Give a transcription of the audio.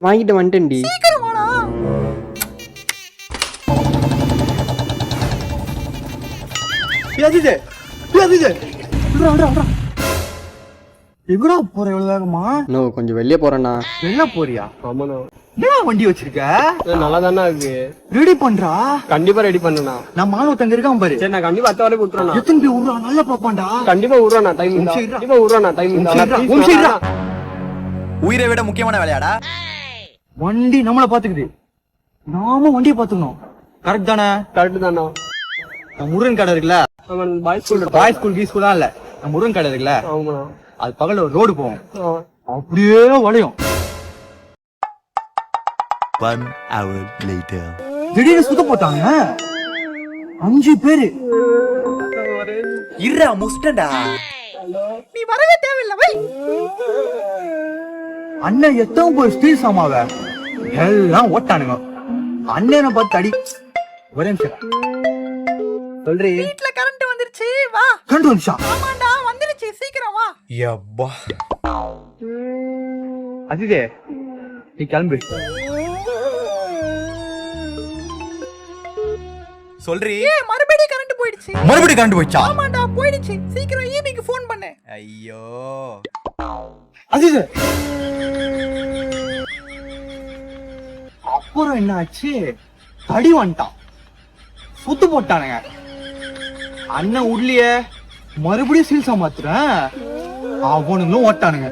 வாங்கிட்டு வந்துட்டேன்டி. சீக்கிரம் வாடா. எங்கடா போற இவ்வளவு வேகமா? இன்னும் கொஞ்சம் வெளியே போறேண்ணா. என்ன போறியா? ஆமாண்ணா. என்ன வண்டி வச்சிருக்க? நல்லா தானே இருக்கு. ரெடி பண்றா. கண்டிப்பா ரெடி பண்ணா. நான் மானவத்தங்க இருக்கான் பாரு. சரி நான் கண்டிப்பா அத்த வரை விட்டுறேன். எத்தனை பேர் விடுறா? நல்லா பாப்பான்டா. கண்டிப்பா விடுறேன் டைம். கண்டிப்பா விடுறேன் டைம். உயிரை விட முக்கியமான வேலையாடா. வண்டி நம்மள பாத்துக்குது, நாம வண்டியை பாத்துக்கணும். கரெக்ட் தானே? கரெக்ட் தானா? முருகன் கடை இருக்குல்ல, பாய் ஸ்கூல் பாய் ஸ்கூல் கீ ஸ்கூல் தான் இல்ல, முருகன் கடை இருக்குல்ல, ஆமா. அது பகல ஒரு ரோடு போவோம், அப்படியே வளையும். 1 hour later. திடீர்னு சுத்த போட்டாங்க 5 பேரு. இருடா முஸ்டண்டா. நீ வரவே தேவையில்லை வை. அண்ணன் எத்தனை போய் ஸ்டீல் சாமாவ எல்லாம் ஓட்டானுங்க. அண்ணனை பார்த்து அடி. ஒரே நிமிஷம் சொல்றி. வீட்ல கரண்ட் வந்துருச்சு வா. கரண்ட் வந்துச்சா? ஆமாடா வந்துருச்சு சீக்கிரம் வா. யப்பா. அதிதே நீ கிளம்பு. சொல்றி. மறுபடியும் கரண்ட் போயிடுச்சு. மறுபடியும் கரண்ட் போயிச்சா? ஆமாடா போயிடுச்சு. சீக்கிரம் ஈபிக்கு ஃபோன் பண்ணு. ஐயோ. அதிதே அப்புறம் என்ன ஆச்சு? தடி வந்துட்டான், சுத்து போட்டானுங்க. அண்ணன் உள்ளிய மறுபடியும் சீல் சாமாத்துறேன், அவனுங்களும் ஓட்டானுங்க.